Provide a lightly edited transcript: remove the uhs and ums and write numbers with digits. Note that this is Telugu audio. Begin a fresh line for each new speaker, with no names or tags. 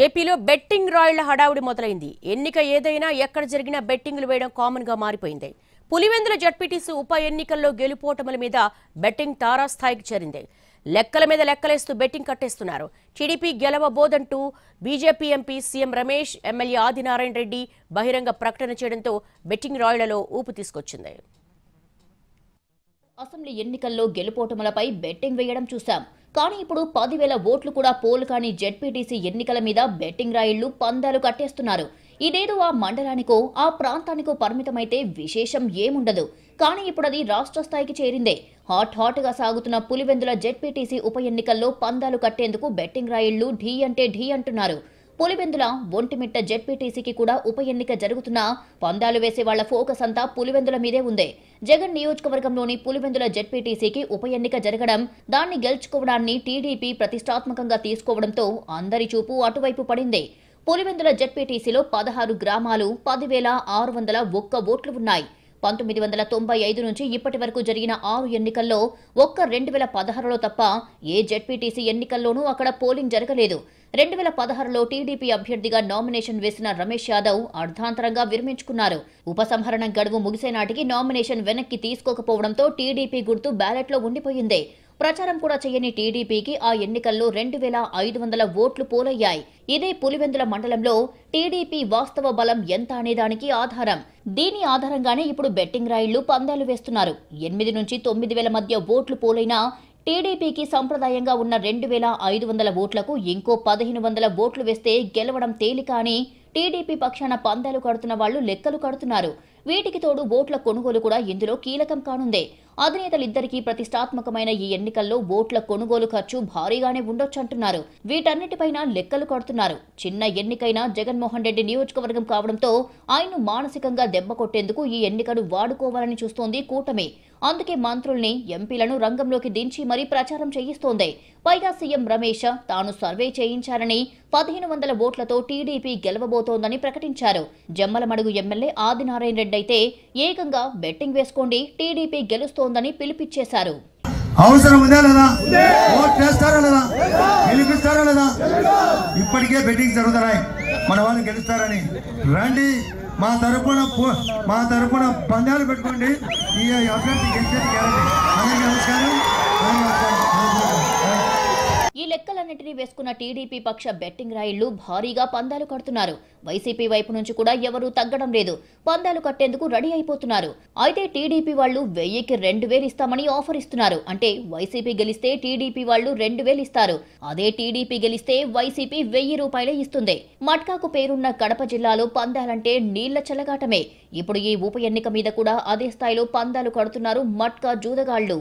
ఏపీలో బెట్టింగ్ రాయళ్ల హడావుడి మొదలైంది. ఎన్నిక ఏదైనా ఎక్కడ జరిగినా బెట్టింగ్లు వేయడం కామన్ గా మారిపోయింది. పులివెందుల జడ్పీటీసీ ఉప ఎన్నికల్లో గెలుపోటముల మీద బెట్టింగ్ తారాస్థాయికి చేరింది. లెక్కల మీద లెక్కలేస్తూ బెట్టింగ్ కట్టేస్తున్నారు. టీడీపీ గెలవబోదంటూ BJP MP CM Ramesh, MLA Adinarayana Reddy బహిరంగ ప్రకటన చేయడంతో బెట్టింగ్ రాయళ్లలో ఊపు తీసుకొచ్చింది.
అసెంబ్లీ ఎన్నికల్లో గెలుపోటములపై బెట్టింగ్ వేయడం చూశాం. కానీ ఇప్పుడు 10,000 ఓట్లు కూడా పోలు కాని జెడ్పీటీసీ ఎన్నికల మీద బెట్టింగ్ రాయిళ్లు పందాలు కట్టేస్తున్నారు. ఇదేదో ఆ మండలానికో ఆ ప్రాంతానికో పరిమితమైతే విశేషం ఏముండదు. కానీ ఇప్పుడు అది రాష్ట్ర స్థాయికి చేరిందే. హాట్ గా సాగుతున్న పులివెందుల జెడ్పీటీసీ ఉప ఎన్నికల్లో పందాలు కట్టేందుకు బెట్టింగ్ రాయిళ్లు ఢీ అంటే ఢీ అంటున్నారు. పులివెందుల ఒంటిమిట్ట జెడ్పీటీసీకి కూడా ఉప ఎన్నిక జరుగుతున్నా పందాలు వేసే వాళ్ల ఫోకస్ అంతా పులివెందుల మీదే ఉంది. జగన్ నియోజకవర్గంలోని పులివెందుల జెడ్పీటీసీకి ఉప ఎన్నిక జరగడం, దాన్ని గెలుచుకోవడాన్ని టీడీపీ ప్రతిష్టాత్మకంగా తీసుకోవడంతో అందరి చూపు అటువైపు పడింది. పులివెందుల జెడ్పీటీసీలో 16 గ్రామాలు, 10,601 ఓట్లు ఉన్నాయి. 1995 నుంచి ఇప్పటి వరకు జరిగిన 6 ఎన్నికల్లో ఒక్క 2016లో తప్ప ఏ జెడ్పీటీసీ ఎన్నికల్లోనూ అక్కడ పోలింగ్ జరగలేదు. 2016లో టీడీపీ అభ్యర్థిగా నామినేషన్ వేసిన రమేష్ యాదవ్ అర్ధాంతరంగా విరమించుకున్నారు. ఉపసంహరణ గడువు ముగిసే నాటికి నామినేషన్ వెనక్కి తీసుకోకపోవడంతో టీడీపీ గుర్తు బ్యాలెట్లో ఉండిపోయింది. ప్రచారం కూడా చేయని టీడీపీకి ఆ ఎన్నికల్లో 2,500 ఓట్లు పోలయ్యాయి. ఇదే పులివెందుల మండలంలో టీడీపీ వాస్తవ బలం ఎంత అనేదానికి ఆధారం. దీని ఆధారంగానే ఇప్పుడు బెట్టింగ్ రాయిళ్లు పందాలు వేస్తున్నారు. 8 నుంచి 9,000 మధ్య ఓట్లు పోలైనా టీడీపీకి సంప్రదాయంగా ఉన్న 2,500 ఓట్లకు ఇంకో 1,500 ఓట్లు వేస్తే గెలవడం తేలిక అని టీడీపీ పక్షాన పందాలు కడుతున్న వాళ్లు లెక్కలు కడుతున్నారు. వీటికి తోడు ఓట్ల కొనుగోలు కూడా ఇందులో కీలకం కానుందే. అధినేతలిద్దరికీ ప్రతిష్టాత్మకమైన ఈ ఎన్నికల్లో ఓట్ల కొనుగోలు ఖర్చు భారీగానే ఉండొచ్చంటున్నారు. వీటన్నిటిపైన లెక్కలు కడుతున్నారు. చిన్న ఎన్నికైనా జగన్మోహన్ రెడ్డి నియోజకవర్గం కావడంతో ఆయన్ను మానసికంగా దెబ్బ కొట్టేందుకు ఈ ఎన్నికను వాడుకోవాలని చూస్తోంది కూటమి. అందుకే మంత్రుల్ని, ఎంపీలను రంగంలోకి దించి మరీ ప్రచారం చేయిస్తోంది. పైగా సీఎం రమేష్ తాను సర్వే చేయించారని 1,500 ఓట్లతో టీడీపీ గెలవబోతోందని ప్రకటించారు. జమ్మలమడుగు ఎమ్మెల్యే ఆదినారాయణ రెడ్డి అయితే ఏకంగా బెట్టింగ్ వేసుకోండి, టీడీపీ గెలుస్తోందని పిలుపిచ్చేశారు.
అవసరం ఉందా లేదా? ఓట్ చేస్తారా లేదా? గెలిపిస్తారా లేదా? ఇప్పటికే బెట్టింగ్ జరుగుతున్నాయి. మన వాళ్ళు గెలుస్తారని రండి, మా తరపున పందాలు పెట్టుకోండి. ఈ అభ్యర్థి గెలిచేది గ్యారంటీ. అందరికీ నమస్కారం.
ఈ లెక్కలన్నింటినీ వేసుకున్న టీడీపీ పక్ష బెట్టింగ్ రాయిళ్లు భారీగా పందాలు కడుతున్నారు. వైసీపీ వైపు నుంచి కూడా ఎవరూ తగ్గడం లేదు. పందాలు కట్టేందుకు రెడీ అయిపోతున్నారు. అయితే టీడీపీ వాళ్లు 1000కి 2,000 ఇస్తామని ఆఫర్ ఇస్తున్నారు. అంటే వైసీపీ గెలిస్తే టీడీపీ వాళ్లు 2,000 ఇస్తారు. అదే టీడీపీ గెలిస్తే వైసీపీ 1,000 రూపాయలే ఇస్తుంది. మట్కాకు పేరున్న కడప జిల్లాలో పందాలంటే నీళ్ల చెలగాటమే. ఇప్పుడు ఈ ఉప ఎన్నిక మీద కూడా అదే స్థాయిలో పందాలు కడుతున్నారు మట్కా జూదగాళ్లు.